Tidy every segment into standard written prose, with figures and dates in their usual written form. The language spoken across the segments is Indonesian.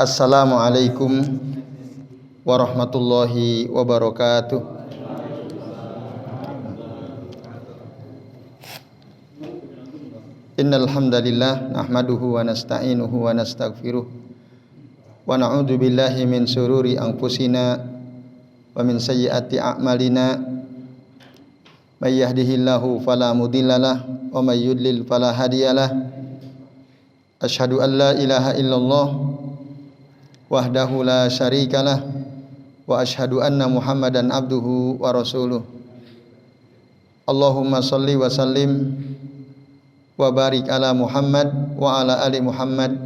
Assalamualaikum warahmatullahi wabarakatuh. Innal hamdalillah nahmaduhu wa nasta'inuhu wa nastaghfiruh wa na'udzu billahi min shururi anfusina wa min sayyiati a'malina. May yahdihillahu fala mudhillalah wa may yudlil fala hadiyalah. Asyhadu an la ilaha illallah wahdahu la syarikalah wa asyhadu anna Muhammadan abduhu wa rasuluh. Allahumma shalli wa sallim wa barik ala Muhammad wa ala ali Muhammad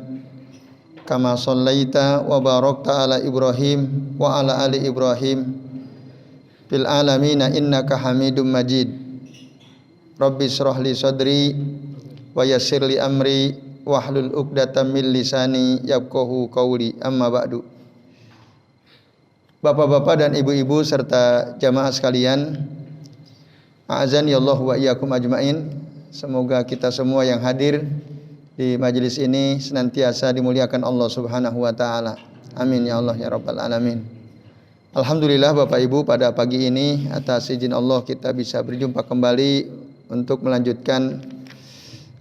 kama shallaita wa barakta ala Ibrahim wa ala ali Ibrahim fil alamin innaka Hamidum Majid. Rabbi shrah li sadri wa yassir li amri wahlul 'uqdatam min lisani yafqahu qawli. Amma ba'du. Bapak-bapak dan ibu-ibu serta jamaah sekalian, a'azani Allah wa iyyakum ajmain. Semoga kita semua yang hadir di majelis ini senantiasa dimuliakan Allah Subhanahu wa taala. Amin ya Allah ya rabbal alamin. Alhamdulillah Bapak Ibu, pada pagi ini atas izin Allah kita bisa berjumpa kembali untuk melanjutkan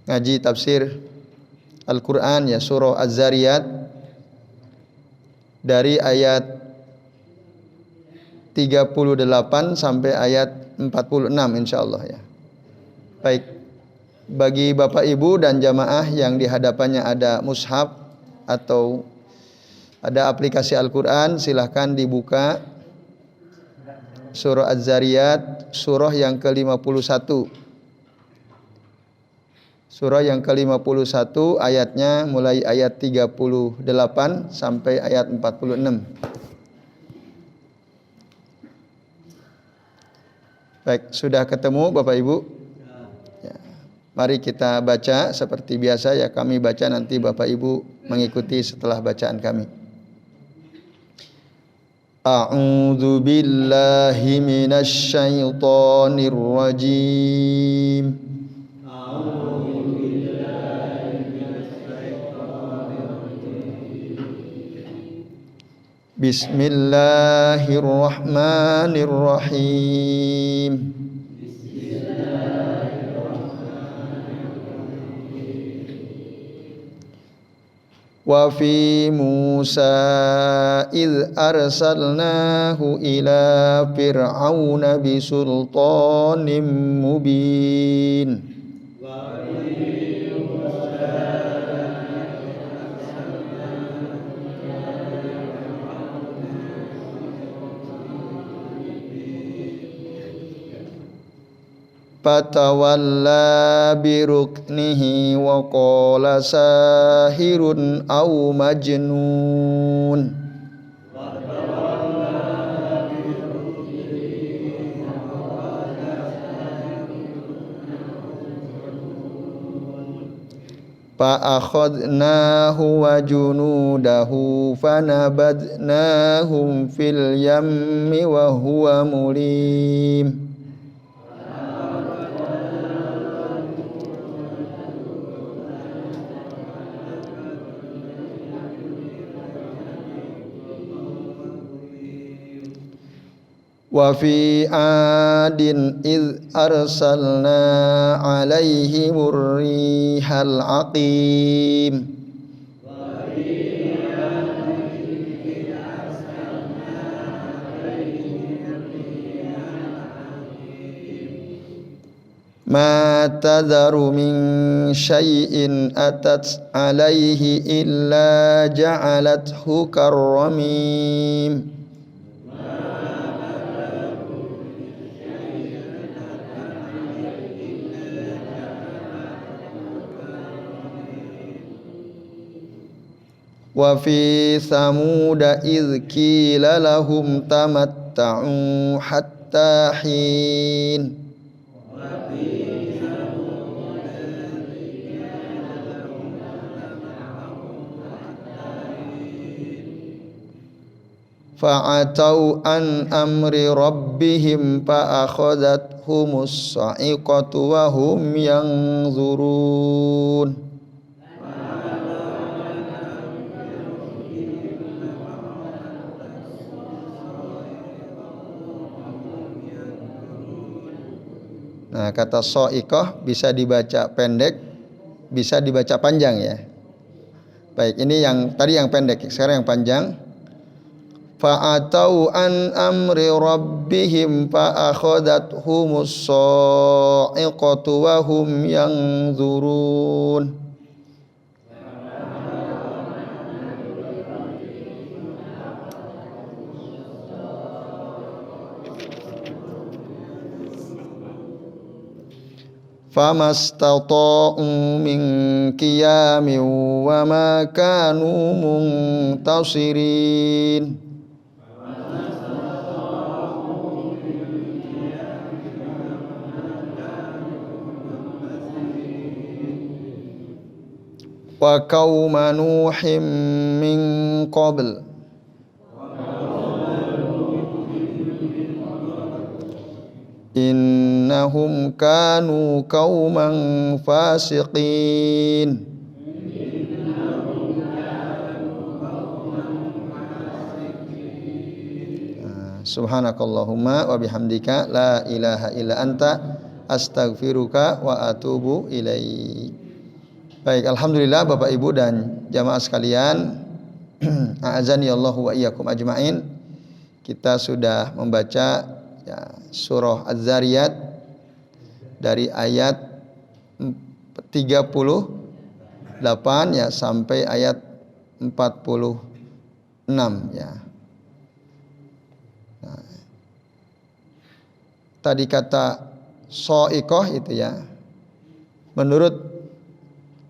ngaji tafsir Al-Quran ya, surah Az-Zariyat dari ayat 38 sampai ayat 46 insyaallah ya. Baik, bagi Bapak Ibu dan jamaah yang di hadapannya ada mushaf atau ada aplikasi Al-Quran, silahkan dibuka surah Az-Zariyat, surah yang ke-51. Surah yang ke-51 ayatnya mulai ayat 38 sampai ayat 46. Baik, sudah ketemu Bapak Ibu? Ya. Mari kita baca seperti biasa ya, kami baca nanti Bapak Ibu mengikuti setelah bacaan kami. A'udzu billahi minasy syaithanir rajim. Bismillahirrahmanirrahim. Wa fi Musa idh arsalnahu ila fir'auna bisultanim mubin. Fatawalla biruknihi wa qala sahirun aw majnun. Fa akhadnahu wa junudahu fanabadnahum fil yammi wa huwa mulim. Wa fi adin idh arsalna alaihimur rihal aqim. Ma tadharu min syai'in atat alaihi illa ja'alathu karramim. Wa fi Samuda idh qila lahum tamatta'u hatta hin. Fa'atau an amri rabbihim fa'akhadhathumus sa'iqatu wa hum yanzurun. Nah, kata so'ikoh bisa dibaca pendek, bisa dibaca panjang ya. Baik, ini yang tadi yang pendek, sekarang yang panjang. Fa'atau an amri rabbihim fa'akhadathumus sa'iqatu wa hum yanzurun. Famastata'u min qiyamin wa ma kanu muntasirin. Wa qauma nuhim min qabl innahum kanu qauman fasiqin. Subhanakallahumma wa bihamdika la ilaha illa anta astaghfiruka wa atubu ilaik. Baik, alhamdulillah Bapak Ibu dan jamaah sekalian, a'azani Allah wa iyyakum ajmain. Kita sudah membaca ya, surah Az-Zariyat dari ayat 38 ya sampai ayat 46 ya. Nah, tadi kata so'ikoh itu ya, menurut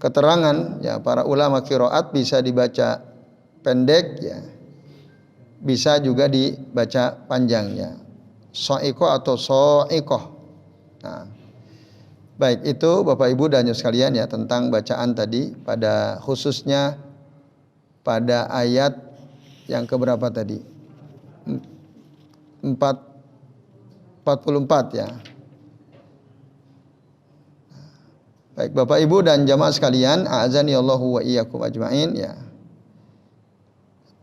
keterangan ya para ulama qiraat bisa dibaca pendek ya, bisa juga dibaca panjang ya. So'ikoh atau so'ikoh. Nah, baik, itu Bapak Ibu dan sekalian ya tentang bacaan tadi, pada khususnya pada ayat yang keberapa tadi? 44 ya. Baik Bapak Ibu dan jamaah sekalian, a'azani Allahu wa iyyakum ajmain ya.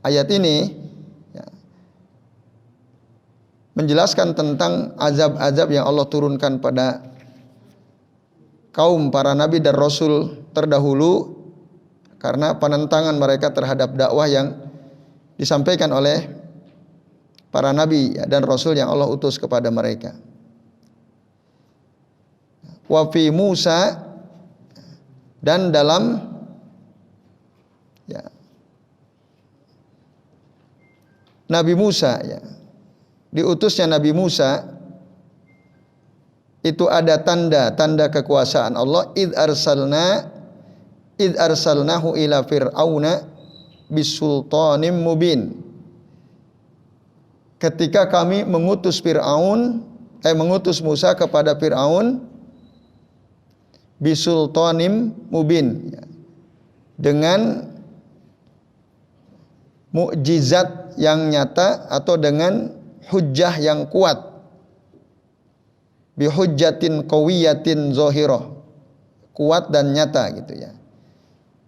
Ayat ini ya, menjelaskan tentang azab-azab yang Allah turunkan pada kaum para nabi dan rasul terdahulu karena penentangan mereka terhadap dakwah yang disampaikan oleh para nabi ya, dan rasul yang Allah utus kepada mereka. Wa fi Musa, dan dalam ya, Nabi Musa ya, diutusnya Nabi Musa itu ada tanda kekuasaan Allah. Id arsalnahu ila fir'auna bisultanim mubin. Ketika kami mengutus Musa kepada Fir'aun bisultanim mubin ya, dengan mukjizat yang nyata atau dengan hujjah yang kuat, bihujjatin qawiyatin zahirah, kuat dan nyata gitu ya,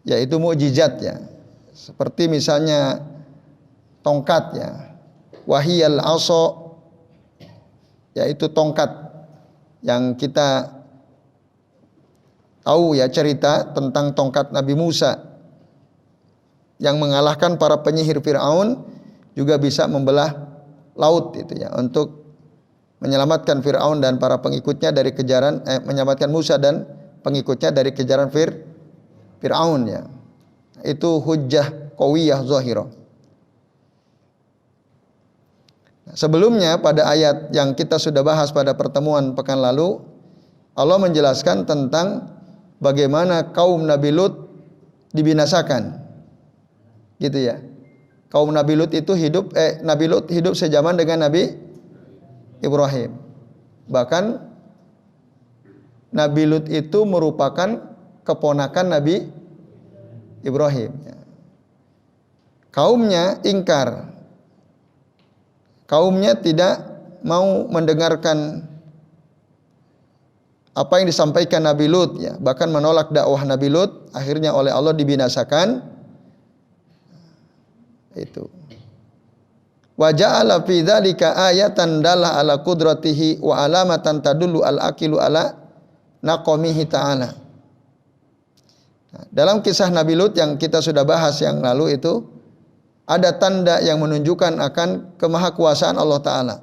yaitu mukjizat ya, seperti misalnya tongkat ya, wahiyal asa, yaitu tongkat yang kita tahu ya, cerita tentang tongkat Nabi Musa yang mengalahkan para penyihir Fir'aun, juga bisa membelah laut itu ya, untuk menyelamatkan Fir'aun dan para pengikutnya dari kejaran menyelamatkan Musa dan pengikutnya dari kejaran Fir'aun ya. Itu hujjah qawiyah zahirah. Sebelumnya pada ayat yang kita sudah bahas pada pertemuan pekan lalu, Allah menjelaskan tentang bagaimana kaum Nabi Lut dibinasakan. Gitu ya. Kaum Nabi Lut itu Nabi Lut hidup sejaman dengan Nabi Ibrahim. Bahkan Nabi Lut itu merupakan keponakan Nabi Ibrahim. Kaumnya ingkar. Kaumnya tidak mau mendengarkan apa yang disampaikan Nabi Lut ya, bahkan menolak dakwah Nabi Lut, akhirnya oleh Allah dibinasakan. Itu. Wa ja'ala fi dzalika ayatan dalla ala qudratihi wa alamatan tadullu al-aqilu ala naqamihi ta'ala. Nah, dalam kisah Nabi Lut yang kita sudah bahas yang lalu itu ada tanda yang menunjukkan akan kemahakuasaan Allah Ta'ala.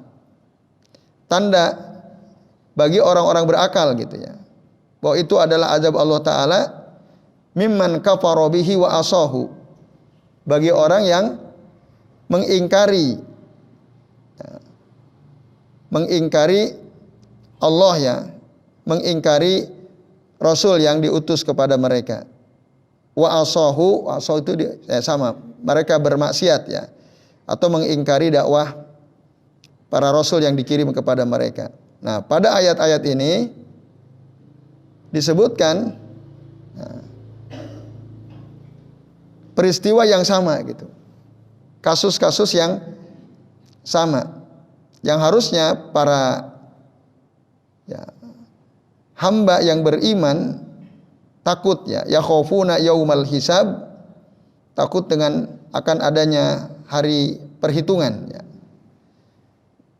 Tanda bagi orang-orang berakal gitu ya. Bahwa itu adalah azab Allah Ta'ala mimman kafara bihi wa asahu. Bagi orang yang mengingkari Allah ya, mengingkari Rasul yang diutus kepada mereka. Wa asahu itu sama, mereka bermaksiat ya, atau mengingkari dakwah para Rasul yang dikirim kepada mereka. Nah, pada ayat-ayat ini disebutkan peristiwa yang sama gitu. Kasus-kasus yang sama. Yang harusnya para hamba yang beriman takut ya yakhafuna yaumal hisab, takut dengan akan adanya hari perhitungan ya.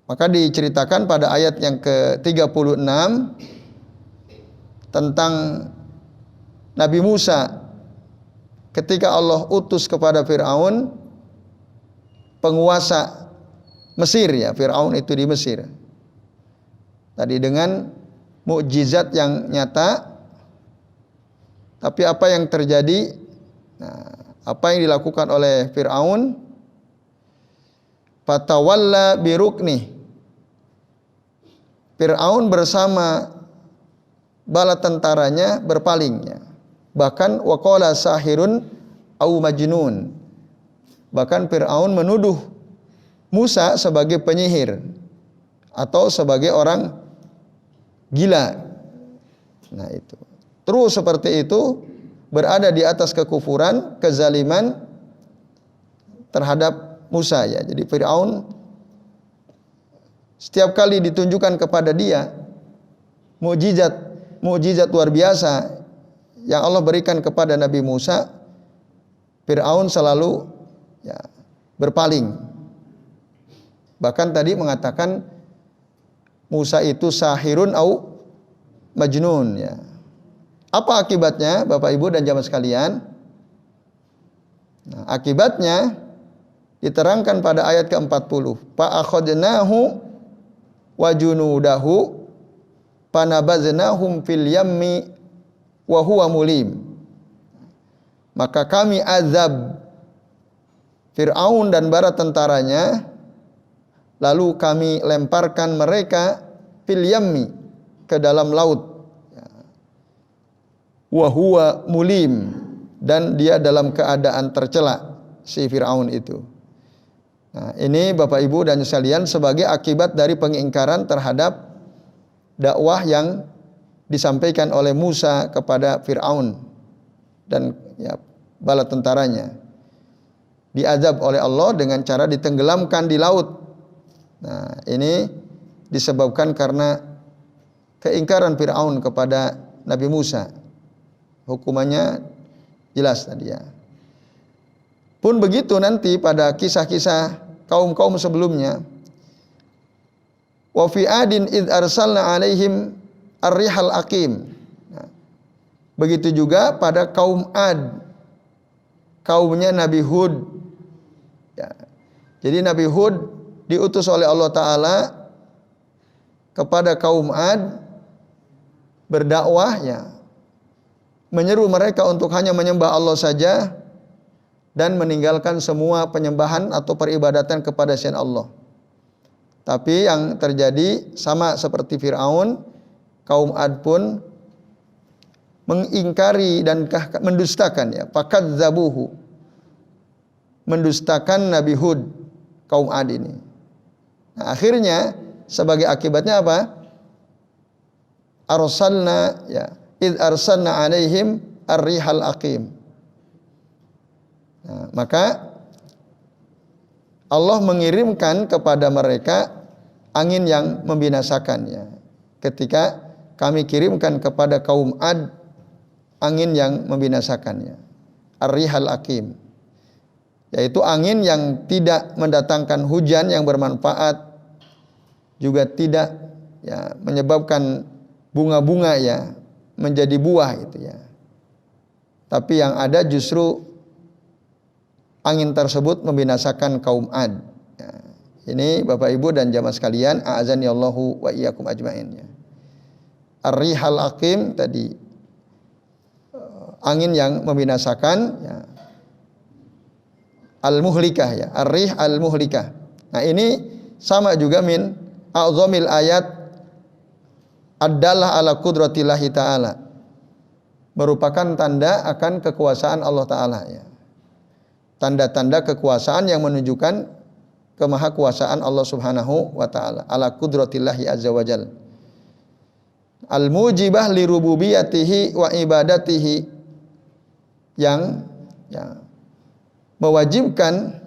Maka diceritakan pada ayat yang ke-36 tentang Nabi Musa ketika Allah utus kepada Fir'aun, penguasa Mesir ya, Fir'aun itu di Mesir. Tadi dengan mukjizat yang nyata, tapi apa yang terjadi? Nah, apa yang dilakukan oleh Fir'aun? Fatawalla birukni. Fir'aun bersama bala tentaranya berpaling ya. Bahkan waqala sahirun au majnun. Bahkan Fir'aun menuduh Musa sebagai penyihir atau sebagai orang gila. Nah itu. Terus seperti itu berada di atas kekufuran, kezaliman terhadap Musa ya. Jadi Fir'aun setiap kali ditunjukkan kepada dia mukjizat luar biasa yang Allah berikan kepada Nabi Musa, Fir'aun selalu ya, berpaling. Bahkan tadi mengatakan Musa itu sahirun au majnun ya. Apa akibatnya Bapak Ibu dan jamaah sekalian? Nah, akibatnya diterangkan pada ayat ke-40. Fa akhadnahu wa junudahu panabaznahum fil yammi wa huwa mulim. Maka kami azab Fir'aun dan bala tentaranya, lalu kami lemparkan mereka fil yammi, ke dalam laut. Wa huwa mulim, dan dia dalam keadaan tercela si Fir'aun itu. Nah, ini Bapak Ibu dan sekalian sebagai akibat dari pengingkaran terhadap dakwah yang disampaikan oleh Musa kepada Fir'aun dan ya, bala tentaranya. Diazab oleh Allah dengan cara ditenggelamkan di laut. Nah, ini disebabkan karena keingkaran Fir'aun kepada Nabi Musa. Hukumannya jelas tadi ya. Pun begitu nanti pada kisah-kisah kaum-kaum sebelumnya. Wa fi adin id arsalna alaihim ar-rihal aqim. Nah, begitu juga pada kaum Ad, kaumnya Nabi Hud. Ya. Jadi Nabi Hud diutus oleh Allah Ta'ala kepada kaum Ad berdakwah ya, menyeru mereka untuk hanya menyembah Allah saja dan meninggalkan semua penyembahan atau peribadatan kepada selain Allah. Tapi yang terjadi sama seperti Fir'aun, kaum Ad pun mengingkari dan mendustakan ya, fakadzabuhu, mendustakan Nabi Hud, kaum Ad ini. Nah, akhirnya sebagai akibatnya apa? Arsalna ya, id arsalna alaihim ar-rihal aqim. Nah, maka Allah mengirimkan kepada mereka angin yang membinasakannya. Ketika kami kirimkan kepada kaum Ad angin yang membinasakannya. Ar-rihal aqim. yaitu angin yang tidak mendatangkan hujan yang bermanfaat, juga tidak ya menyebabkan bunga-bunga ya menjadi buah gitu ya. Tapi yang ada justru angin tersebut membinasakan kaum Ad. Ya. Ini Bapak Ibu dan jamaah sekalian, a'azanillahu wa iyyakum ajmain ya. Ar-rihal aqim tadi angin yang membinasakan ya. Al-muhlikah ya, ar-rih al-muhlikah. Nah, ini sama juga min a'zamil ayat adalah ala qudratillahi ta'ala. Merupakan tanda akan kekuasaan Allah Ta'ala ya. Tanda-tanda kekuasaan yang menunjukkan kemahakuasaan Allah Subhanahu wa Ta'ala, ala qudratillahi azza wa jalla. Al-mujibah li rububiyatihi wa ibadatihi, yang ya, mewajibkan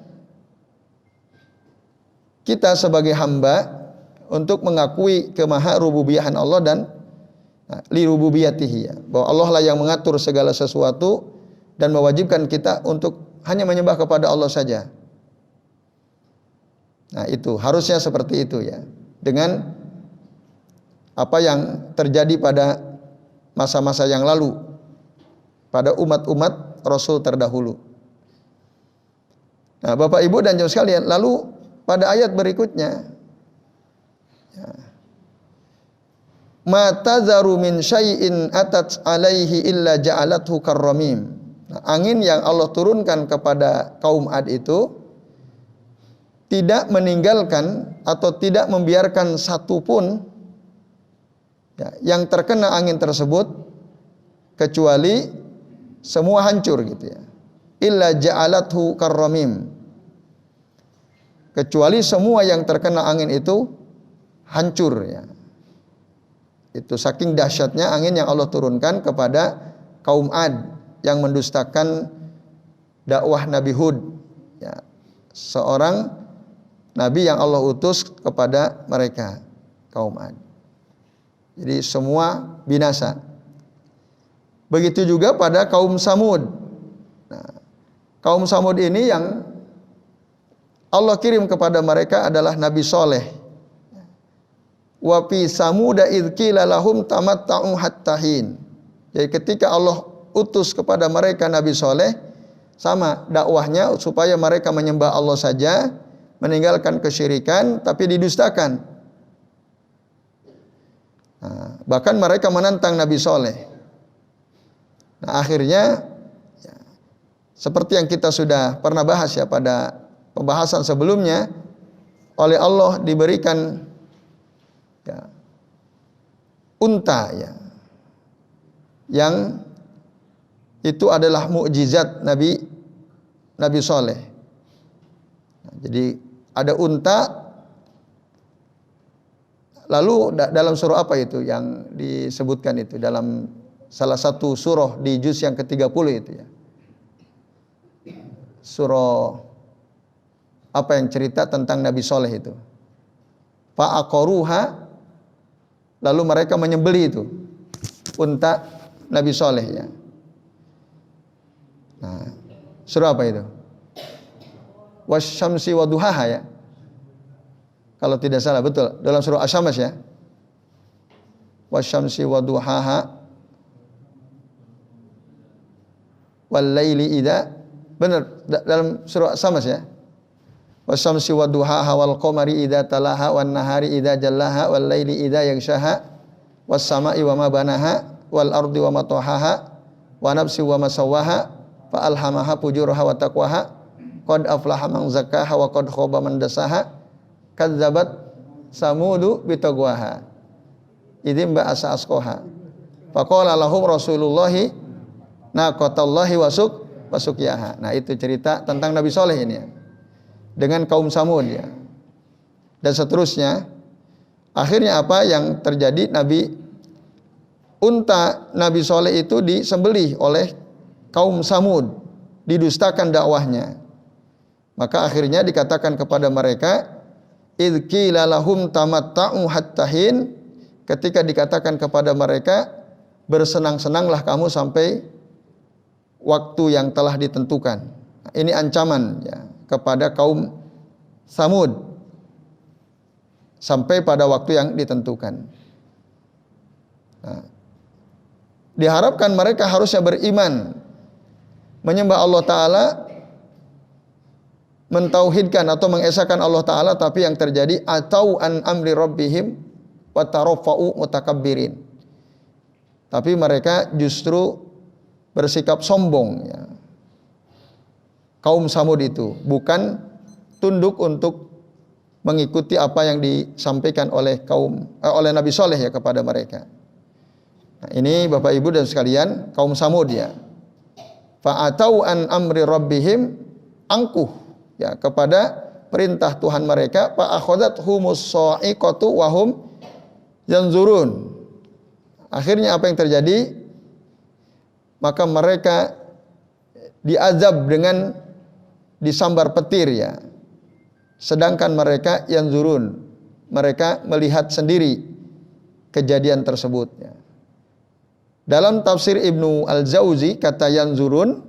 kita sebagai hamba untuk mengakui kemaharububiyahan Allah dan li rububiyatihi ya, bahwa Allah lah yang mengatur segala sesuatu dan mewajibkan kita untuk hanya menyembah kepada Allah saja. Nah, itu harusnya seperti itu ya. Dengan apa yang terjadi pada masa-masa yang lalu pada umat-umat Rasul terdahulu. Nah, Bapak Ibu dan jemaah sekalian, lalu pada ayat berikutnya ya, ma tazaru min syai'in atat alaihi illa ja'alathu karramim. Nah, angin yang Allah turunkan kepada kaum Ad itu tidak meninggalkan atau tidak membiarkan satupun ya, yang terkena angin tersebut kecuali semua hancur gitu ya. Illa ja'alathu karramim. Kecuali semua yang terkena angin itu hancur ya. Itu saking dahsyatnya angin yang Allah turunkan kepada kaum Ad yang mendustakan dakwah Nabi Hud ya, seorang nabi yang Allah utus kepada mereka kaum Ad. Jadi semua binasa. Begitu juga pada kaum Samud. Nah, kaum Samud ini yang Allah kirim kepada mereka adalah Nabi Soleh. Wa fi samuda idh qila lahum tamatta'u hatta hin. Jadi ketika Allah utus kepada mereka Nabi Soleh, sama dakwahnya supaya mereka menyembah Allah saja, meninggalkan kesyirikan, tapi didustakan. Nah, bahkan mereka menantang Nabi Soleh. Nah, akhirnya ya, seperti yang kita sudah pernah bahas ya pada pembahasan sebelumnya, oleh Allah diberikan ya, unta ya, yang itu adalah mukjizat Nabi Soleh. Nah, jadi ada unta. Lalu dalam surah apa itu yang disebutkan itu? Dalam salah satu surah di juz yang ke-30 itu ya. Surah apa yang cerita tentang Nabi Soleh itu? Fa'aqaruha, lalu mereka menyembelih itu unta Nabi Soleh ya. Nah, surah apa itu? Wasyamsi waduhaha ya. Kalau tidak salah, betul. Dalam surah Asy-Syams ya. Wasyamsi waduhaha wal laili idza, benar dalam surah Asy-Syams ya. Wasyamsi waduhaha wal qamari idza talaha wan nahari idza jallaha wal laili idza yaghshaha was sama'i wa ma banaha wal ardi wa ma tahaha wa nafsi wa ma sawaha fa alhamaha fujuraha wa taqwaha qad aflaha man zakkaha wa qad khaba man dasaha kadzabat samudu bitaqwaha idzim ba'asa asqaha faqala lahum rasulullahi naqatallahi wasukyaha. Nah, itu cerita tentang Nabi Soleh ini ya, dengan kaum Samud ya. Dan seterusnya. Akhirnya apa yang terjadi? Unta Nabi Soleh itu disembelih oleh kaum Samud, didustakan dakwahnya. Maka akhirnya dikatakan kepada mereka, idz qila lahum tamatta'u hatta hin, ketika dikatakan kepada mereka, bersenang-senanglah kamu sampai waktu yang telah ditentukan. Ini ancaman ya kepada kaum Samud sampai pada waktu yang ditentukan. Nah, diharapkan mereka harusnya beriman, menyembah Allah Ta'ala, mentauhidkan atau mengesahkan Allah Ta'ala, tapi yang terjadi atau an amri rabbihim wa tarafa'u mutakabbirin. Tapi mereka justru bersikap sombong ya. Kaum Samud itu bukan tunduk untuk mengikuti apa yang disampaikan oleh oleh Nabi Saleh ya kepada mereka. Nah, ini Bapak Ibu dan sekalian kaum Samud ya. Fa'atau an amri rabbihim, angkuh ya kepada perintah Tuhan mereka, fa akhadhathumus sa'iqatu wa hum yanzurun. Akhirnya apa yang terjadi? Maka mereka diazab dengan disambar petir ya. Sedangkan mereka yanzurun, mereka melihat sendiri kejadian tersebut ya. Dalam tafsir Ibnu Al-Jauzi kata yanzurun,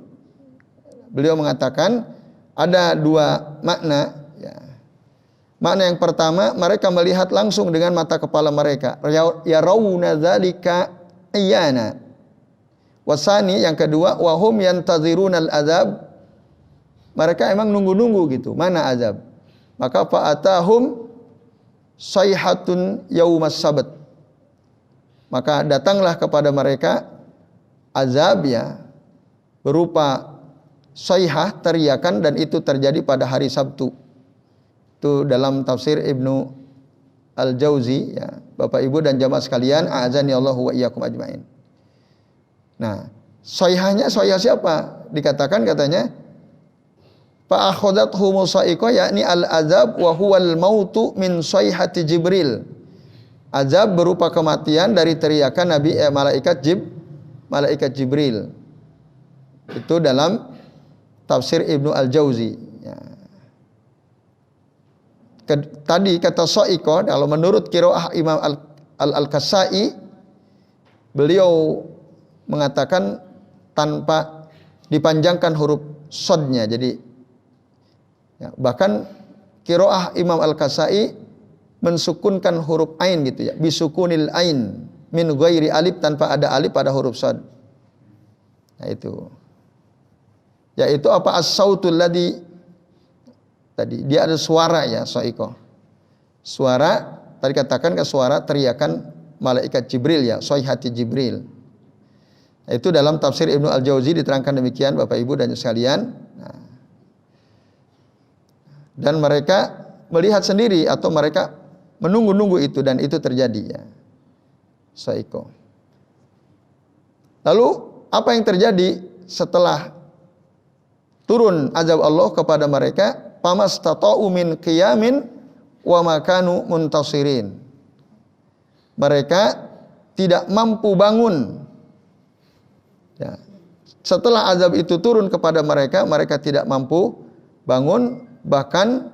beliau mengatakan ada dua makna ya. Makna yang pertama, mereka melihat langsung dengan mata kepala mereka, yarawna dzalika iyana. Wasani yang kedua, wahum yantazirunal azab, mereka emang nunggu-nunggu gitu, mana azab. Maka fa'atahum sayhatun yaumas sabat, maka datanglah kepada mereka azab ya berupa sayhah, teriakan, dan itu terjadi pada hari Sabtu. Itu dalam tafsir Ibnu Al-Jauzi ya. Bapak Ibu dan jamaah sekalian, a'azani Allahu wa iyyakum ajmain. Nah, sayhahnya sayhah siapa? Dikatakan katanya fa akhadhathumus sa'iqah, yakni al-azab wa huwal mautu min sayhati Jibril. Azab berupa kematian dari teriakan malaikat Jibril. Itu dalam tafsir Ibnu Al-Jauzi ya. Tadi kata sa'iqah, kalau menurut qiraah Imam Al-Kasai, beliau mengatakan tanpa dipanjangkan huruf sodnya. Jadi ya, bahkan qiraah Imam Al-Kasai mensukunkan huruf ain gitu ya, bisukunil ain min ghairi alif, tanpa ada alif pada huruf sod. Nah itu, yaitu apa, as-sautul ladzi, tadi dia ada suara ya, sa'iqah. Suara tadi katakan ke suara teriakan malaikat Jibril ya, sayhati Jibril. Itu dalam tafsir Ibnu Al-Jauzi diterangkan demikian Bapak Ibu dan sekalian. Nah, dan mereka melihat sendiri atau mereka menunggu-nunggu itu, dan itu terjadi ya, sa'iqah. Lalu apa yang terjadi setelah turun azab Allah kepada mereka? Pamastata'u min qiyamin wa makanu muntasirin. Mereka tidak mampu bangun ya. Setelah azab itu turun kepada mereka, mereka tidak mampu bangun, bahkan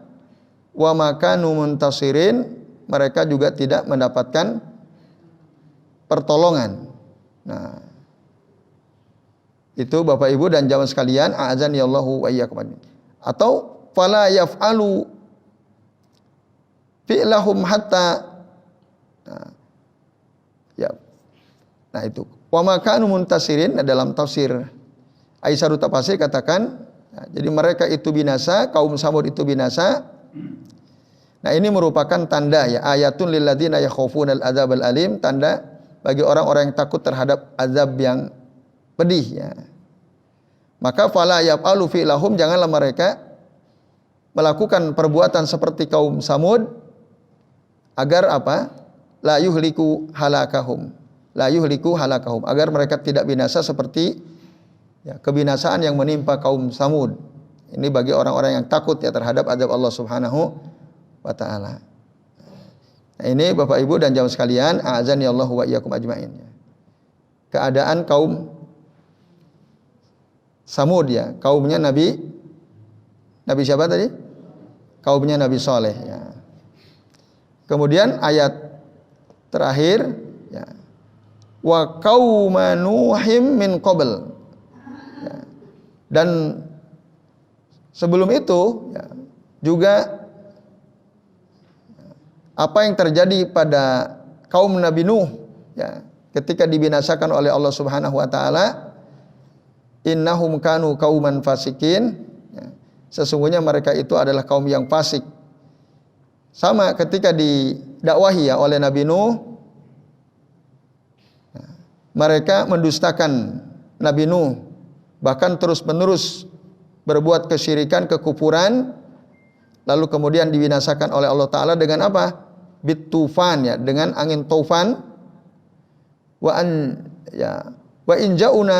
wa makanu muntasirin, mereka juga tidak mendapatkan pertolongan. Nah, itu Bapak Ibu dan jamaah sekalian, a'azani Allahu wa iyyakum. Atau fala yaf'alu fi'lahum hatta, nah, ya. Nah itu wa makanu muntasirin, dalam tafsir Aisyarut Tafsir katakan ya, jadi mereka itu binasa, kaum Samud itu binasa. Nah ini merupakan tanda ya, ayatun lil ladzina yakhafunal adzabal alim, tanda bagi orang-orang yang takut terhadap azab yang pedih ya. Maka fala yaf'alu fi'lahum, janganlah mereka melakukan perbuatan seperti kaum Samud, agar apa? La yuhliku halakahum. La yuhliku halakahum, agar mereka tidak binasa seperti ya, kebinasaan yang menimpa kaum Samud. Ini bagi orang-orang yang takut ya terhadap azab Allah Subhanahu wa taala. Nah, ini Bapak Ibu dan jamaah sekalian, a'azani Allahu wa iyyakum ajmain. Keadaan kaum Samud ya, kaumnya Nabi siapa tadi? Kaumnya Nabi Saleh ya. Kemudian ayat terakhir ya, wa qauma nuhim min qabl ya. Dan sebelum itu ya, juga apa yang terjadi pada kaum Nabi Nuh ya, ketika dibinasakan oleh Allah Subhanahu wa taala, innahum kanu qauman fasikin ya, sesungguhnya mereka itu adalah kaum yang fasik. Sama ketika didakwahi ya oleh Nabi Nuh, ya, mereka mendustakan Nabi Nuh, bahkan terus-menerus berbuat kesyirikan, kekufuran, lalu kemudian dibinasakan oleh Allah Ta'ala dengan apa? Bitufan ya, dengan angin taufan. Wa in ja'una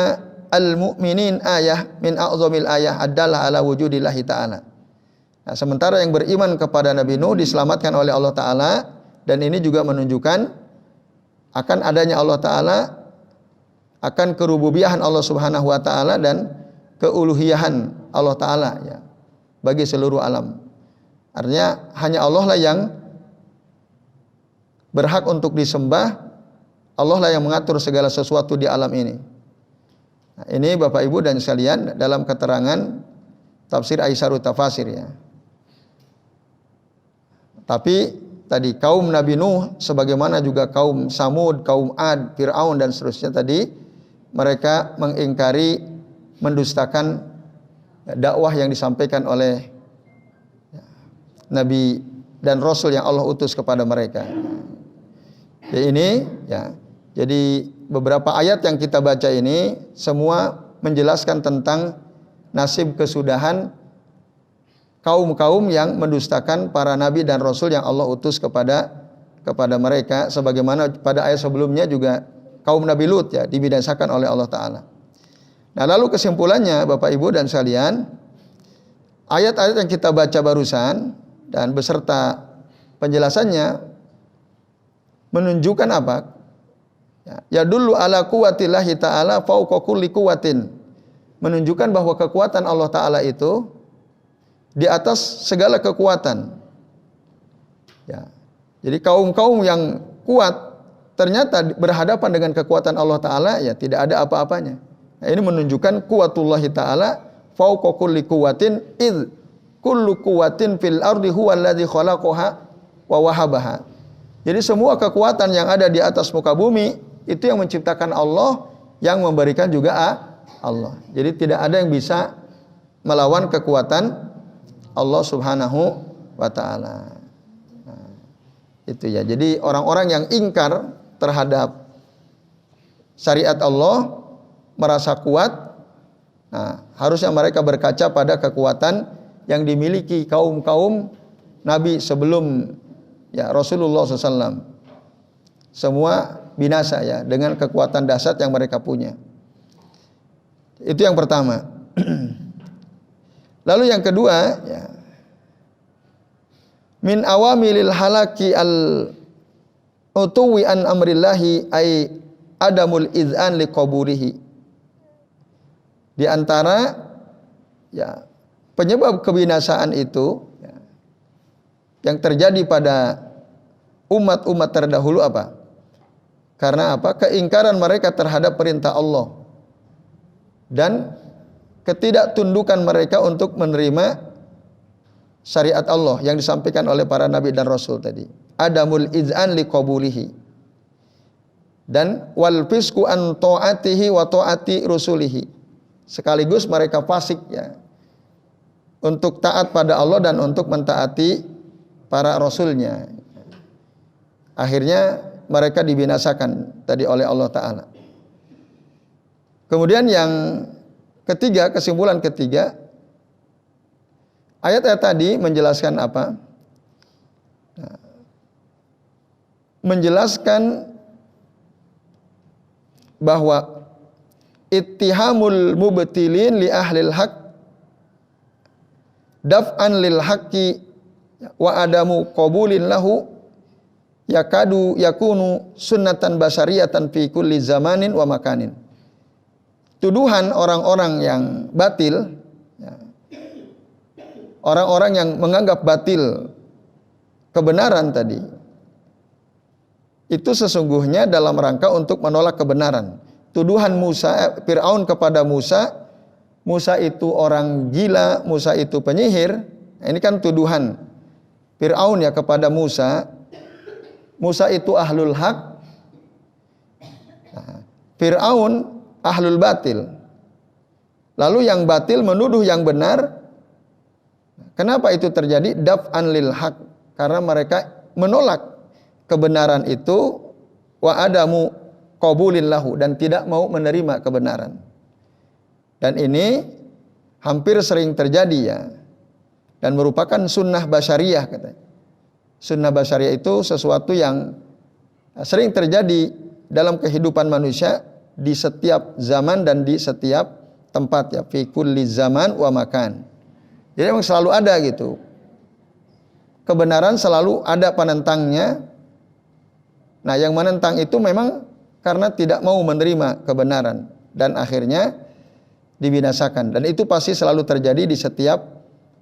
al-mu'minin ayah min a'zamil ayah adalah ala wujudillahi ta'ala. Nah, sementara yang beriman kepada Nabi Nuh diselamatkan oleh Allah Ta'ala, dan ini juga menunjukkan akan adanya Allah Ta'ala, akan kerububiyahan Allah Subhanahu wa Ta'ala dan keuluhiyahan Allah Ta'ala ya, bagi seluruh alam. Artinya hanya Allah lah yang berhak untuk disembah, Allah lah yang mengatur segala sesuatu di alam ini. Nah, ini Bapak Ibu dan sekalian dalam keterangan tafsir Aisarut Tafasir ya. Tapi tadi kaum Nabi Nuh sebagaimana juga kaum Samud, kaum Ad, Fir'aun dan seterusnya tadi, mereka mengingkari, mendustakan dakwah yang disampaikan oleh Nabi dan Rasul yang Allah utus kepada mereka. Ya, ini ya. Jadi beberapa ayat yang kita baca ini semua menjelaskan tentang nasib kesudahan kaum-kaum yang mendustakan para nabi dan rasul yang Allah utus kepada mereka, sebagaimana pada ayat sebelumnya juga kaum Nabi Lut ya dibinasakan oleh Allah Ta'ala. Nah, lalu kesimpulannya Bapak Ibu dan sekalian, ayat-ayat yang kita baca barusan dan beserta penjelasannya menunjukkan apa? Ya dulu ala quwwatillahi ta'ala fauqa kulli quwwatin. Menunjukkan bahwa kekuatan Allah Ta'ala itu di atas segala kekuatan. Ya. Jadi kaum-kaum yang kuat ternyata berhadapan dengan kekuatan Allah Ta'ala ya tidak ada apa-apanya. Nah, ini menunjukkan kuwatullahi ta'ala fauqa kulli quwwatin id kullu quwwatin fil ardi huwa alladzi khalaqaha wa wahabaha. Jadi semua kekuatan yang ada di atas muka bumi itu yang menciptakan Allah, yang memberikan juga Allah. Jadi tidak ada yang bisa melawan kekuatan Allah Subhanahu wa taala. Nah, itu ya. Jadi orang-orang yang ingkar terhadap syariat Allah, merasa kuat, nah, harusnya mereka berkaca pada kekuatan yang dimiliki kaum-kaum Nabi sebelum ya Rasulullah SAW. Semua binasa ya dengan kekuatan dahsyat yang mereka punya. Itu yang pertama. Lalu yang kedua ya, min awamilil halaki al utuwi an amrillahi ay adamul iz'an liqaburihi. Di antara ya penyebab kebinasaan itu ya, yang terjadi pada umat-umat terdahulu apa? Karena apa? Keingkaran mereka terhadap perintah Allah dan ketidaktundukan mereka untuk menerima syariat Allah yang disampaikan oleh para nabi dan rasul tadi. Adamul iz'an liqabulihi. Dan wal fisku an ta'atihi wa ta'ati rusulihi. Sekaligus mereka fasik ya, untuk taat pada Allah dan untuk mentaati para rasulnya. Akhirnya mereka dibinasakan tadi oleh Allah Ta'ala. Kemudian yang ketiga, kesimpulan ketiga, ayat-ayat tadi menjelaskan apa? Nah, menjelaskan bahwa ittihamul mubtilin li ahlil haq daf'an lil haqqi wa adamu qabulin lahu yakadu yakunu sunnatan basariyatan fi kulli zamanin wa makanin. Tuduhan orang-orang yang batil ya, orang-orang yang menganggap batil kebenaran tadi, itu sesungguhnya dalam rangka untuk menolak kebenaran. Tuduhan Fir'aun kepada Musa Musa itu orang gila, Musa itu penyihir. Nah, ini kan tuduhan Fir'aun ya kepada Musa. Musa itu ahlul haq. Nah, Fir'aun ahlul batil. Lalu yang batil menuduh yang benar. Kenapa itu terjadi? Daf'an lil haq. Karena mereka menolak kebenaran itu, wa adamu qabulin lahu, dan tidak mau menerima kebenaran. Dan ini hampir sering terjadi ya. Dan merupakan sunnah basyariah katanya. Sunnah basyariah itu sesuatu yang sering terjadi dalam kehidupan manusia di setiap zaman dan di setiap tempat ya. Fi kulli zaman wa makan. Jadi memang selalu ada gitu. Kebenaran selalu ada penentangnya. Nah, yang menentang itu memang karena tidak mau menerima kebenaran dan akhirnya dibinasakan. Dan itu pasti selalu terjadi di setiap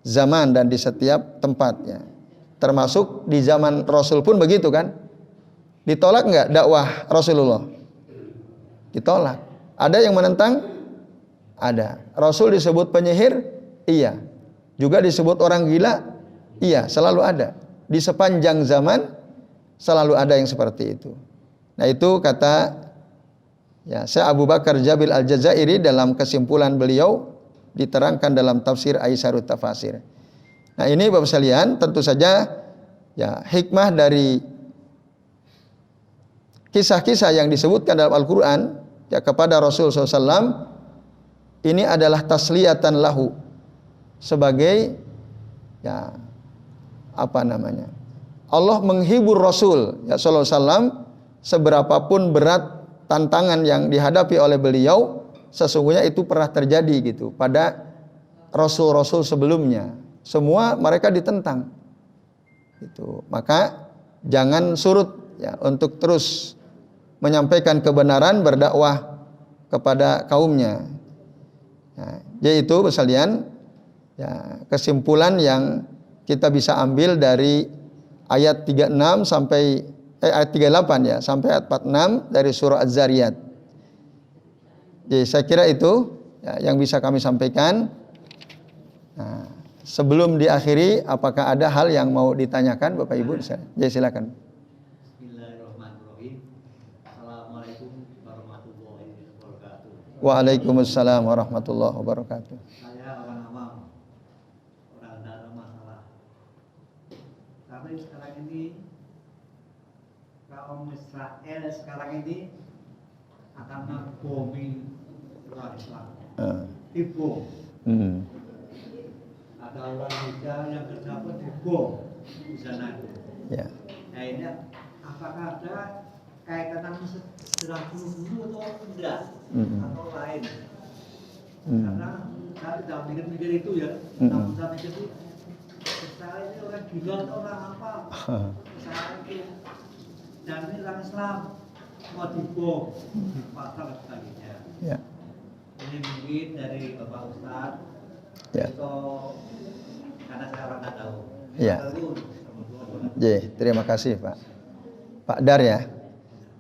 zaman dan di setiap tempatnya. Termasuk di zaman Rasul pun begitu kan? Ditolak nggak dakwah Rasulullah? Ditolak. Ada yang menentang? Ada. Rasul disebut penyihir? Iya. Juga disebut orang gila? Iya, selalu ada. Di sepanjang zaman selalu ada yang seperti itu. Nah, itu kata ya, Syekh Abu Bakar Jabil Al-Jazairi dalam kesimpulan beliau diterangkan dalam tafsir Aisyarut Tafasir. Nah, ini Bapak sekalian, tentu saja ya hikmah dari kisah-kisah yang disebutkan dalam Al-Qur'an ya kepada Rasul SAW ini adalah tasliyatan lahu, sebagai ya apa namanya? Allah menghibur Rasul ya sallallahu alaihi wasallam, seberapapun berat tantangan yang dihadapi oleh beliau, sesungguhnya itu pernah terjadi gitu pada rasul-rasul sebelumnya. Semua mereka ditentang. Gitu. Maka jangan surut ya untuk terus menyampaikan kebenaran, berdakwah kepada kaumnya. Nah, yaitu sekalian ya kesimpulan yang kita bisa ambil dari ayat 36 sampai ayat 38 ya sampai ayat 46 dari surah Az-Zariyat. Jadi saya kira itu ya, yang bisa kami sampaikan. Nah, sebelum diakhiri, apakah ada hal yang mau ditanyakan Bapak Ibu? Jadi silakan. Bismillahirrahmanirrahim. Assalamualaikum warahmatullahi wabarakatuh. Waalaikumsalam warahmatullahi wabarakatuh. Saya orang awam, orang tidak ada masalah. Tapi sekarang ini kaum Israel sekarang ini akan membomi orang Islam. Dibom. Ada orang hijau yang terdapat dibom di sana. Ya. Nah, ini apakah ada kaitan sejarah dulu atau tidak? Atau lain? Karena saya tidak mikir-mikir itu ya. Namun saya mikir itu Israel ini orang gila atau orang apa? Saya mikir, dan ini orang Islam mau dibom di pasar sebagainya. Ya. Ini mungkin dari Bapak Ustaz Ya. atau karena saya orang nggak tahu. Ya. Terima kasih Pak Dar ya.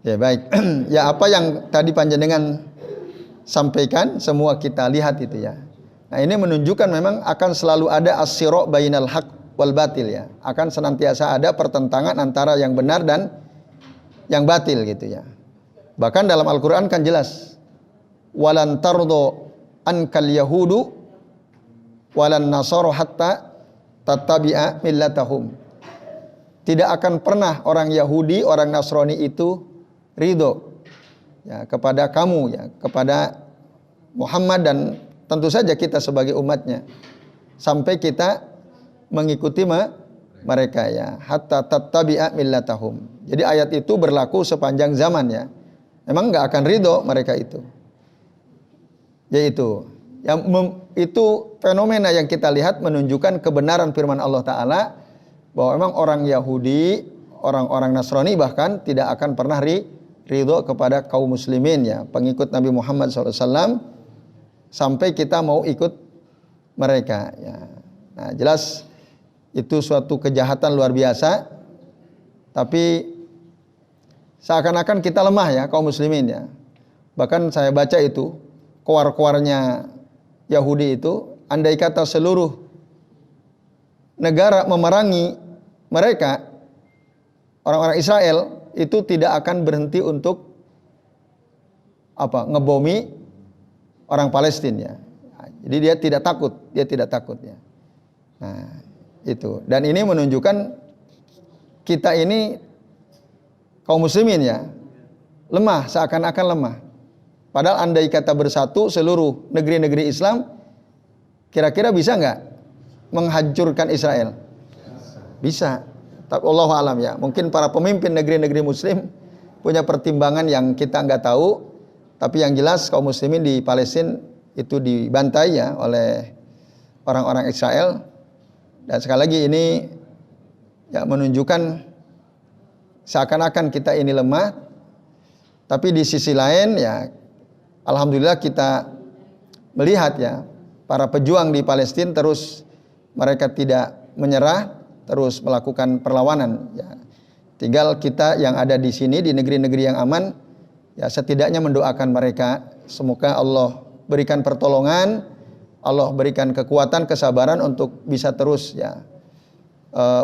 Ya baik. Ya, apa yang tadi panjenengan sampaikan semua kita lihat itu ya. Nah, ini menunjukkan memang akan selalu ada as-sira' bainal haq wal batil ya. Akan senantiasa ada pertentangan antara yang benar dan yang batil gitu ya. Bahkan dalam Al-Qur'an kan jelas, walan tardo ankal yahudu walan nasara hatta tattabi'a millatahum. Tidak akan pernah orang Yahudi, orang Nasrani itu ridho ya kepada kamu ya, kepada Muhammad dan tentu saja kita sebagai umatnya, sampai kita mengikuti mereka ya, hatta tattabi'a millatahum. Jadi ayat itu berlaku sepanjang zaman ya. Memang nggak akan ridho mereka itu. Yaitu yang itu fenomena yang kita lihat menunjukkan kebenaran firman Allah Ta'ala bahwa memang orang Yahudi, orang-orang Nasrani bahkan tidak akan pernah ridho kepada kaum muslimin ya, pengikut Nabi Muhammad SAW, sampai kita mau ikut mereka ya. Nah, jelas itu suatu kejahatan luar biasa, tapi seakan-akan kita lemah ya kaum muslimin ya. Bahkan saya baca itu koar-koarnya Yahudi itu, andai kata seluruh negara memerangi mereka, orang-orang Israel itu tidak akan berhenti untuk ngebomi orang Palestina. Jadi dia tidak takut ya. Nah, itu. Dan ini menunjukkan kita ini kaum muslimin ya, lemah, seakan-akan lemah. Padahal andai kata bersatu seluruh negeri-negeri Islam, kira-kira bisa nggak menghancurkan Israel? Bisa. Tapi Allahu alam ya. Mungkin para pemimpin negeri-negeri Muslim punya pertimbangan yang kita nggak tahu. Tapi yang jelas kaum muslimin di Palestina itu dibantai ya oleh orang-orang Israel. Dan sekali lagi ini ya menunjukkan seakan-akan kita ini lemah. Tapi di sisi lain ya, alhamdulillah kita melihat ya, para pejuang di Palestina terus mereka tidak menyerah, terus melakukan perlawanan ya. Tinggal kita yang ada di sini di negeri-negeri yang aman ya, setidaknya mendoakan mereka semoga Allah berikan pertolongan, Allah berikan kekuatan, kesabaran untuk bisa terus ya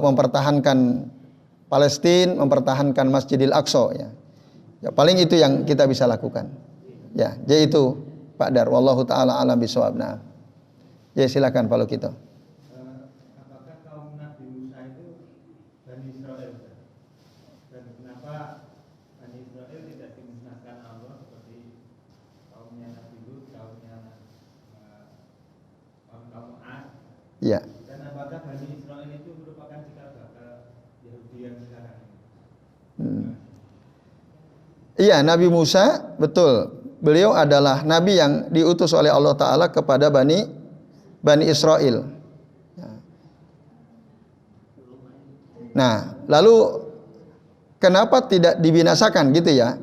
mempertahankan Palestina, mempertahankan Masjidil Aqsa ya. Ya paling itu yang kita bisa lakukan. Ya, jadi itu Pak Dar, wallahu taala alam bisawab. Nah. Ya silakan Pak Lukito. Apakah kaum Nabi Musa itu Bani Israel? Dan kenapa Bani Israel tidak dimusnahkan Allah seperti kaumnya Nabi Lut, kaum Ad? Iya. Dan apakah Bani Israel itu merupakan cikal bakal Yahudi yang sekarang? Iya, Nabi Musa betul. Beliau adalah nabi yang diutus oleh Allah Ta'ala kepada Bani Israel. Nah, lalu kenapa tidak dibinasakan gitu ya?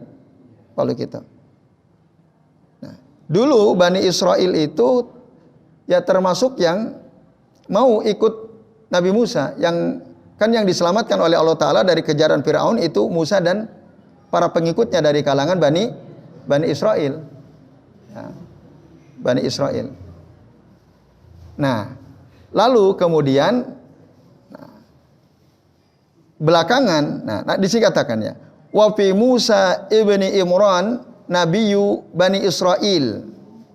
Kalau kita. Nah, dulu Bani Israel itu ya termasuk yang mau ikut Nabi Musa, yang diselamatkan oleh Allah Ta'ala dari kejaran Fir'aun itu Musa dan para pengikutnya dari kalangan Bani Israel. Ya, Bani Israel. Nah, lalu kemudian belakangan, dikatakan ya, wa fi Musa ibni Imran nabiyyu Bani Israel.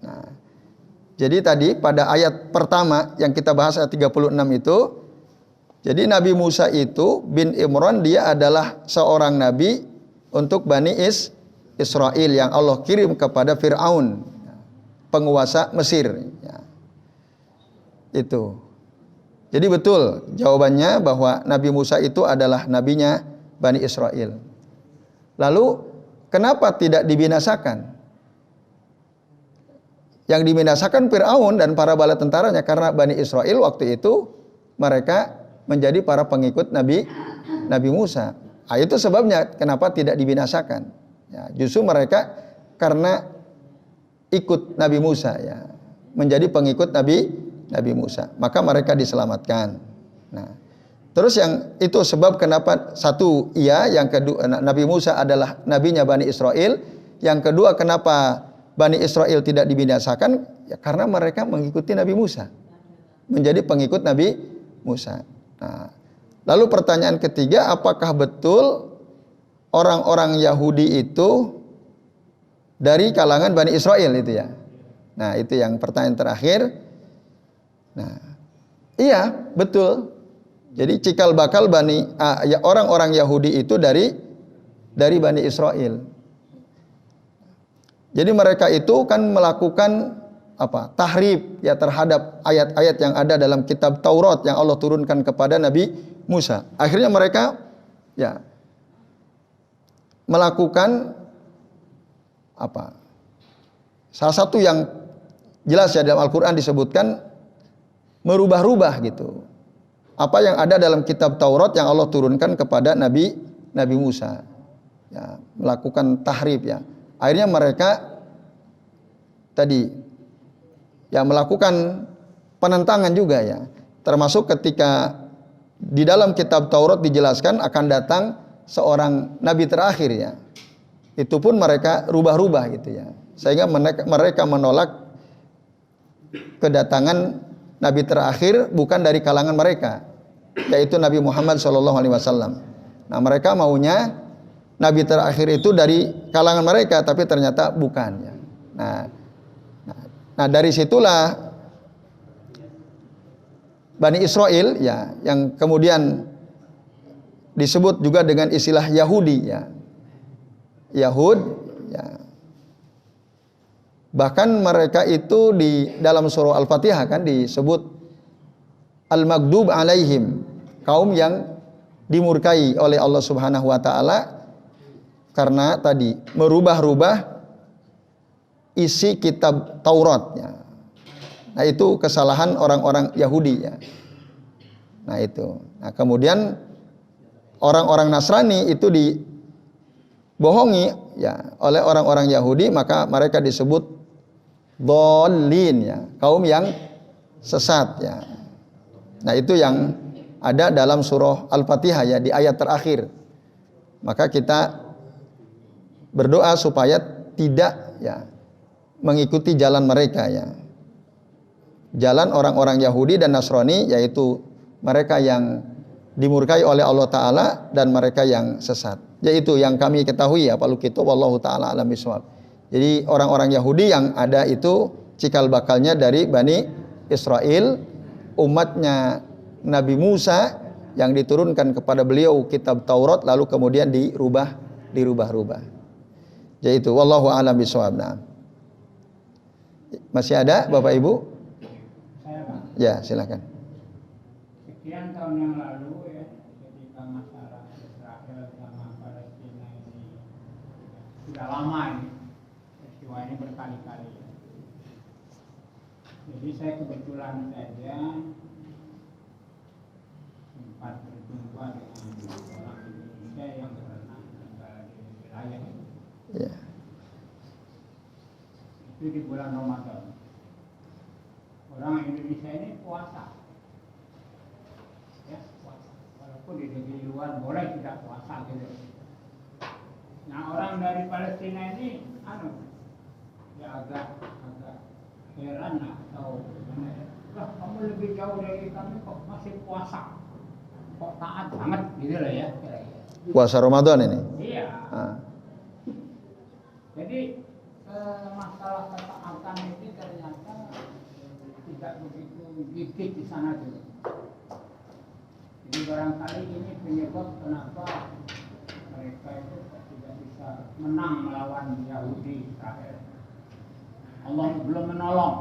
Nah, jadi tadi pada ayat pertama yang kita bahas ayat 36 itu, jadi Nabi Musa itu bin Imran, dia adalah seorang nabi untuk Bani Israel yang Allah kirim kepada Fir'aun, penguasa Mesir. Ya. Itu. Jadi betul jawabannya bahwa Nabi Musa itu adalah nabinya Bani Israel. Lalu kenapa tidak dibinasakan? Yang dibinasakan Fir'aun dan para bala tentaranya karena Bani Israel waktu itu mereka menjadi para pengikut Nabi Musa. Nah, itu sebabnya kenapa tidak dibinasakan. Ya, justru mereka karena ikut Nabi Musa ya, menjadi pengikut Nabi Musa, maka mereka diselamatkan. Nah, terus yang itu sebab kenapa satu iya, yang kedua Nabi Musa adalah nabinya Bani Israel, yang kedua kenapa Bani Israel tidak dibinasakan ya karena mereka mengikuti Nabi Musa, menjadi pengikut Nabi Musa. Nah, lalu pertanyaan ketiga, apakah betul orang-orang Yahudi itu dari kalangan Bani Israel itu ya? Nah, itu yang pertanyaan terakhir. Nah, iya, betul. Jadi cikal bakal orang-orang Yahudi itu dari Bani Israel. Jadi mereka itu kan melakukan tahrif ya terhadap ayat-ayat yang ada dalam kitab Taurat yang Allah turunkan kepada Nabi Musa. Akhirnya mereka ya melakukan salah satu yang jelas ya dalam Al-Qur'an disebutkan merubah-rubah gitu. Apa yang ada dalam kitab Taurat yang Allah turunkan kepada Nabi Musa. Ya, melakukan tahrif ya. Akhirnya mereka tadi ya melakukan penentangan juga ya. Termasuk ketika di dalam kitab Taurat dijelaskan akan datang seorang nabi terakhir ya. Itu pun mereka rubah-rubah gitu ya. Sehingga mereka menolak kedatangan nabi terakhir bukan dari kalangan mereka, yaitu Nabi Muhammad SAW. Nah, mereka maunya nabi terakhir itu dari kalangan mereka, tapi ternyata bukan. Ya. Nah, dari situlah Bani Israel, ya, yang kemudian disebut juga dengan istilah Yahudi, ya. Yahud, ya. Bahkan mereka itu di dalam surah Al-Fatihah kan disebut Al-Maghdub alaihim, kaum yang dimurkai oleh Allah Subhanahu wa taala karena tadi merubah-rubah isi kitab Taurat, ya. Nah, itu kesalahan orang-orang Yahudi, ya. Nah, itu. Nah, kemudian orang-orang Nasrani itu dibohongi, ya, oleh orang-orang Yahudi, maka mereka disebut dhalin, ya, kaum yang sesat, ya. Nah, itu yang ada dalam surah Al-Fatihah, ya, di ayat terakhir. Maka kita berdoa supaya tidak, ya, mengikuti jalan mereka, ya. Jalan orang-orang Yahudi dan Nasrani, yaitu mereka yang dimurkai oleh Allah Ta'ala dan mereka yang sesat. Yaitu yang kami ketahui, ya, Pak Lukito, wallahu ta'ala alam bisawab. Jadi orang-orang Yahudi yang ada itu cikal bakalnya dari Bani Israel, umatnya Nabi Musa yang diturunkan kepada beliau kitab Taurat, lalu kemudian dirubah-rubah. Yaitu wallahu a'lam bisawab. Nah. Masih ada Bapak Ibu? Saya, Pak. Ya, silakan. Sekian tahun yang lalu, ya, ketika masalah Israel sama Palestina ini sudah lama ini, peristiwa ini berkali-kali. Jadi saya kebetulan saja sempat berjumpa dengan orang Indonesia yang pernah tinggal di wilayah itu. Ya. Itu di bulan Ramadan. Orang Indonesia ini puasa. Ya, puasa. Walaupun di negeri luar boleh tidak puasa gitu. Nah, orang dari Palestina ini ya agak heran atau gimana ya. Lah, kamu lebih jauh dari kami kok masih puasa. Kok taat banget gitu loh ya. Puasa Ramadan ini. Iya. Jadi masalah ketaatan ini ternyata tidak begitu gigih di sana juga. Jadi barangkali ini penyebab kenapa mereka itu tidak bisa menang melawan Yahudi Israel. Allah belum menolong.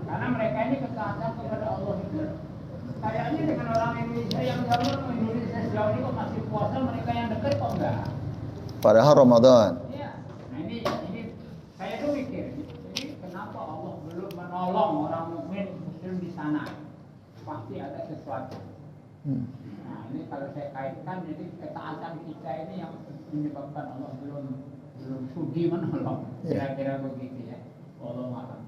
Karena mereka ini ketaatan kepada Allah itu. Kayaknya dengan orang Indonesia yang jauh, Indonesia sejauh ini kok masih puasa, mereka yang dekat kok enggak. Padahal Ramadan. Iya. Nah ini saya tuh mikir, jadi kenapa Allah belum menolong orang mukmin muslim di sana? Pasti ada sesuatu. Nah ini kalau saya kaitkan, jadi ketaatan kita ini yang menyebabkan Allah belum sudi menolong. Kira-kira begitu ya. Allah maaf.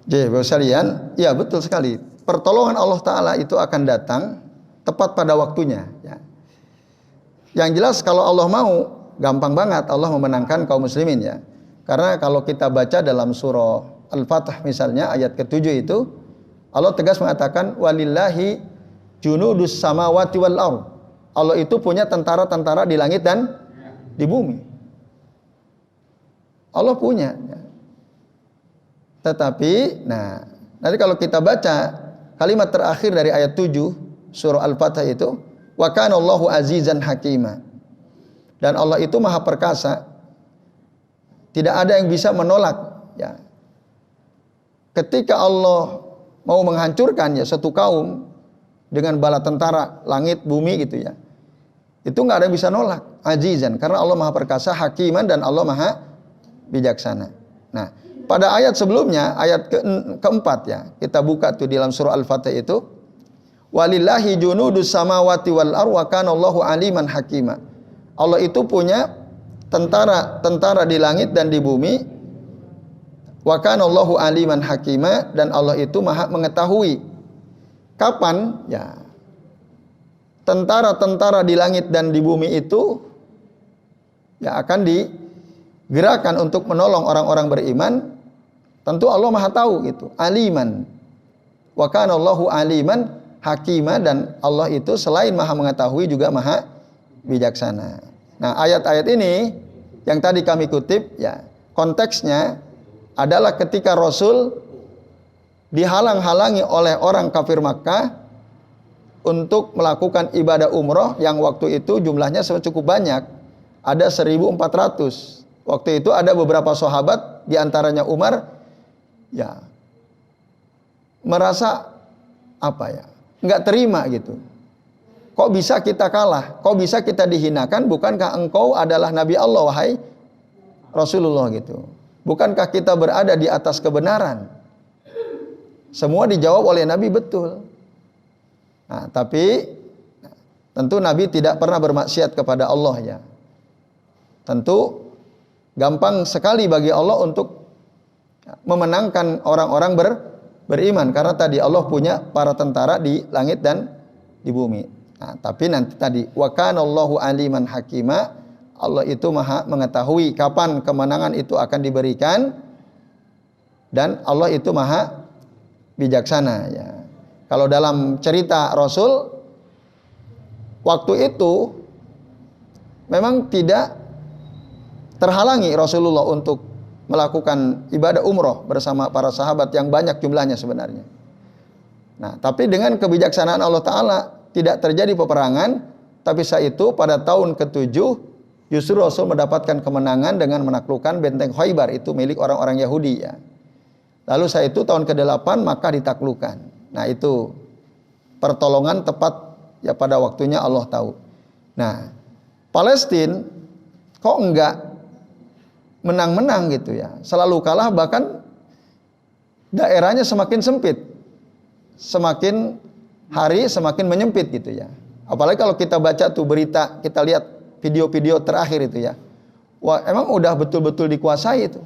Jadi Bapak sekalian, ya betul sekali. Pertolongan Allah Ta'ala itu akan datang tepat pada waktunya, ya. Yang jelas kalau Allah mau, gampang banget Allah memenangkan kaum muslimin, ya. Karena kalau kita baca dalam surah Al-Fatih misalnya ayat ke-7 itu, Allah tegas mengatakan walillahi junudus samawati wal ardh. Allah itu punya tentara-tentara di langit dan di bumi. Allah punya, ya. Tetapi nanti kalau kita baca kalimat terakhir dari ayat 7 surah Al-Fatih itu, wa kana Allahu azizan hakima. Dan Allah itu maha perkasa. Tidak ada yang bisa menolak, ya. Ketika Allah mau menghancurkan, ya, satu kaum dengan bala tentara langit bumi gitu, ya. Itu enggak ada yang bisa nolak, azizan, karena Allah maha perkasa, hakiman, dan Allah maha bijaksana. Nah, pada ayat sebelumnya, ayat keempat, ya, kita buka tuh di dalam surah Al-Fatih itu, walillahi junudus samawati wal ardh wa kana Allahu aliman hakima. Allah itu punya tentara di langit dan di bumi. Wa kana Allahu aliman hakima, dan Allah itu maha mengetahui kapan, ya, tentara-tentara di langit dan di bumi itu, ya, akan digerakkan untuk menolong orang-orang beriman Tentu Allah Maha tahu gitu. Aliman. Wa kana Allahu aliman hakima, dan Allah itu selain Maha mengetahui juga Maha bijaksana. Nah, ayat-ayat ini yang tadi kami kutip ya, konteksnya adalah ketika Rasul dihalang-halangi oleh orang kafir Makkah untuk melakukan ibadah umroh yang waktu itu jumlahnya cukup banyak. Ada 1.400. Waktu itu ada beberapa sahabat, diantaranya Umar, ya merasa nggak terima gitu. Kok bisa kita kalah? Kok bisa kita dihinakan? Bukankah engkau adalah Nabi Allah, wahai Rasulullah gitu? Bukankah kita berada di atas kebenaran? Semua dijawab oleh Nabi betul. Nah, tapi tentu Nabi tidak pernah bermaksiat kepada Allah ya. Tentu gampang sekali bagi Allah untuk memenangkan orang-orang beriman, karena tadi Allah punya para tentara di langit dan di bumi. Nah, tapi nanti tadi wa kana Allahu aliman hakima, Allah itu Maha mengetahui kapan kemenangan itu akan diberikan, dan Allah itu Maha bijaksana ya. Kalau dalam cerita Rasul waktu itu memang tidak terhalangi Rasulullah untuk melakukan ibadah umroh bersama para sahabat yang banyak jumlahnya sebenarnya. Nah, tapi dengan kebijaksanaan Allah Ta'ala tidak terjadi peperangan, tapi saat itu pada tahun ke-7 justru Rasul mendapatkan kemenangan dengan menaklukkan benteng Khaybar, itu milik orang-orang Yahudi ya. Lalu saat itu tahun ke-8 maka ditaklukkan. Nah, itu pertolongan tepat ya pada waktunya Allah tahu. Nah, Palestina kok enggak menang-menang gitu ya, selalu kalah, bahkan daerahnya semakin sempit, semakin hari semakin menyempit gitu ya. Apalagi kalau kita baca tuh berita, kita lihat video-video terakhir itu ya, wah emang udah betul-betul dikuasai itu,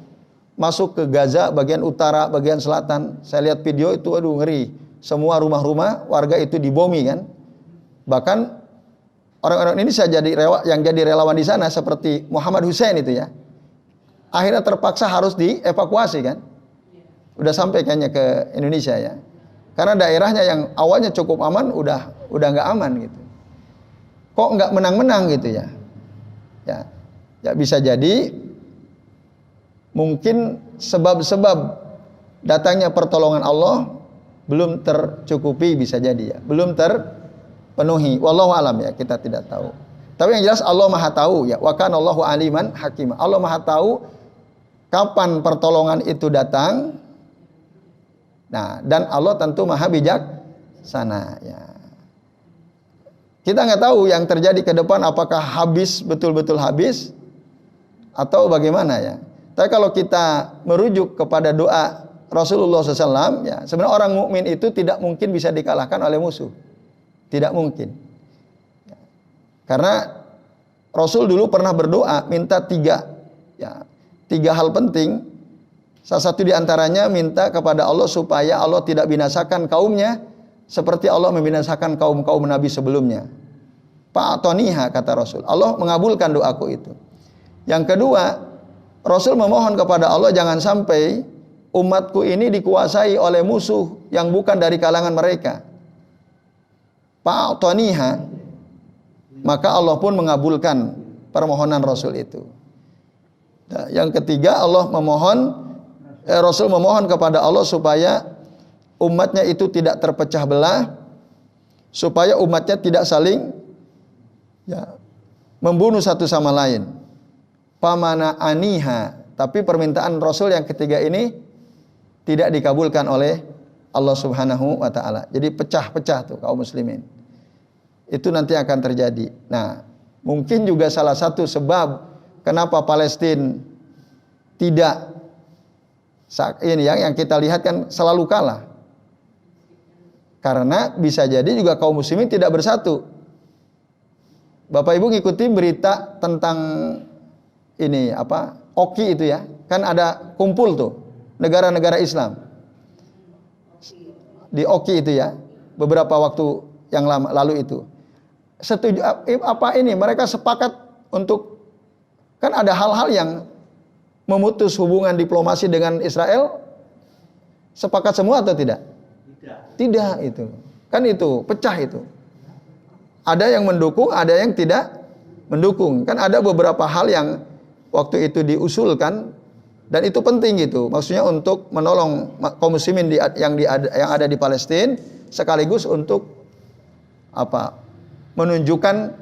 masuk ke Gaza bagian utara, bagian selatan. Saya lihat video itu, aduh ngeri, semua rumah-rumah warga itu dibomi kan. Bahkan orang-orang ini yang jadi relawan di sana seperti Muhammad Hussein itu ya, akhirnya terpaksa harus dievakuasi kan. Udah sampai kayaknya ke Indonesia ya. Karena daerahnya yang awalnya cukup aman udah nggak aman gitu. Kok nggak menang-menang gitu ya? Ya bisa jadi mungkin sebab-sebab datangnya pertolongan Allah belum tercukupi, bisa jadi ya, belum terpenuhi. Wallahu alam ya, kita tidak tahu. Tapi yang jelas Allah Maha tahu ya. Wa kana Allahu aliman hakima. Allah Maha tahu kapan pertolongan itu datang. Nah, dan Allah tentu Maha bijaksana ya. Kita nggak tahu yang terjadi ke depan, apakah habis, betul-betul habis atau bagaimana ya. Tapi kalau kita merujuk kepada doa Rasulullah SAW ya, sebenarnya orang mukmin itu tidak mungkin bisa dikalahkan oleh musuh. Tidak mungkin. Karena Rasul dulu pernah berdoa minta tiga hal penting. Salah satu di antaranya minta kepada Allah supaya Allah tidak binasakan kaumnya seperti Allah membinasakan kaum-kaum Nabi sebelumnya. Fa'atoniha, kata Rasul. Allah mengabulkan doaku itu. Yang kedua, Rasul memohon kepada Allah jangan sampai umatku ini dikuasai oleh musuh yang bukan dari kalangan mereka. Fa'atoniha, maka Allah pun mengabulkan permohonan Rasul itu. Nah, yang ketiga, Rasul memohon kepada Allah supaya umatnya itu tidak terpecah belah, supaya umatnya tidak saling membunuh satu sama lain. Pamana aniha, tapi permintaan Rasul yang ketiga ini tidak dikabulkan oleh Allah Subhanahu wa taala. Jadi pecah-pecah tuh kaum muslimin. Itu nanti akan terjadi. Nah, mungkin juga salah satu sebab kenapa Palestina tidak ini yang kita lihat kan selalu kalah. Karena bisa jadi juga kaum muslimin tidak bersatu. Bapak Ibu ngikuti berita tentang ini Oki itu ya. Kan ada kumpul tuh negara-negara Islam. Di Oki itu ya, beberapa waktu yang lalu itu. Setuju mereka sepakat untuk, kan ada hal-hal yang memutus hubungan diplomasi dengan Israel sepakat semua atau tidak? Tidak. Tidak itu. Kan itu, pecah itu. Ada yang mendukung, ada yang tidak mendukung. Kan ada beberapa hal yang waktu itu diusulkan dan itu penting gitu. Maksudnya untuk menolong kaum muslimin yang ada di Palestina sekaligus untuk apa? Menunjukkan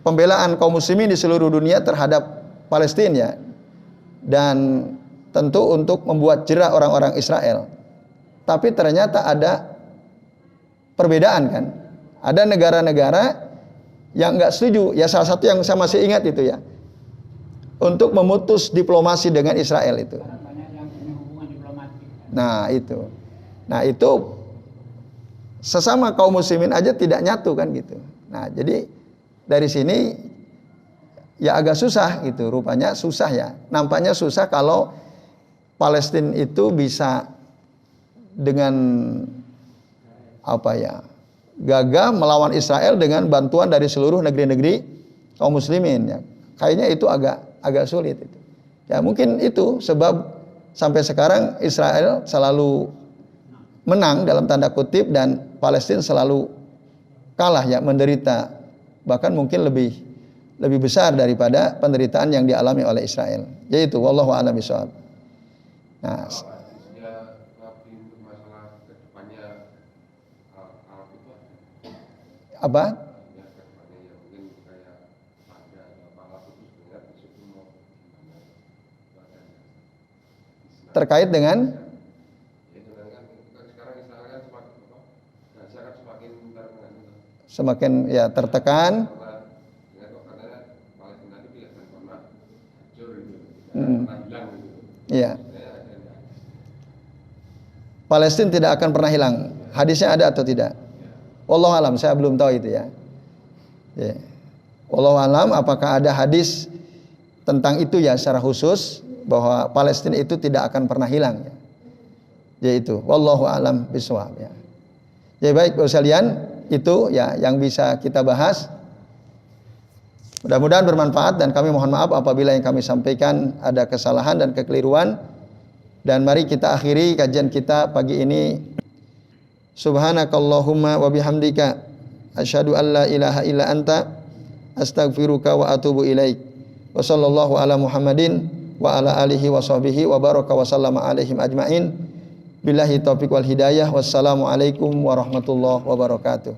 pembelaan kaum muslimin di seluruh dunia terhadap Palestina ya. Dan tentu untuk membuat jera orang-orang Israel. Tapi ternyata ada perbedaan kan. Ada negara-negara yang nggak setuju. Ya salah satu yang saya masih ingat itu ya. Untuk memutus diplomasi dengan Israel itu. Banyak yang punya hubungan diplomatik. Nah itu sesama kaum muslimin aja tidak nyatu kan gitu. Nah jadi dari sini ya agak susah gitu. Rupanya susah ya. Nampaknya susah kalau Palestina itu bisa dengan apa ya? Gagah melawan Israel dengan bantuan dari seluruh negeri-negeri kaum muslimin ya. Kayaknya itu agak sulit itu. Ya mungkin itu sebab sampai sekarang Israel selalu menang dalam tanda kutip dan Palestina selalu kalah ya, menderita, bahkan mungkin lebih besar daripada penderitaan yang dialami oleh Israel. Yaitu wallahu a'lam bishawab. Nah, apa? Terkait dengan semakin ya tertekan. Iya. Palestina tidak akan pernah hilang. Hadisnya ada atau tidak? Wallahu alam, saya belum tahu itu ya. Ya. Wallahu alam, apakah ada hadis tentang itu ya secara khusus bahwa Palestina itu tidak akan pernah hilang ya. Yaitu wallahu alam bishawab ya. Ya baik Bapak sekalian, itu ya yang bisa kita bahas. Mudah-mudahan bermanfaat dan kami mohon maaf apabila yang kami sampaikan ada kesalahan dan kekeliruan. Dan mari kita akhiri kajian kita pagi ini. Subhanakallahumma wa bihamdika asyhadu an la ilaha illa anta astaghfiruka wa atubu ilaik. Wa sallallahu ala Muhammadin wa ala alihi wa sahbihi wa baraka wa sallama alaihim ajmain. Billahi taufiq wal hidayah. Wassalamu alaikum warahmatullahi wabarakatuh.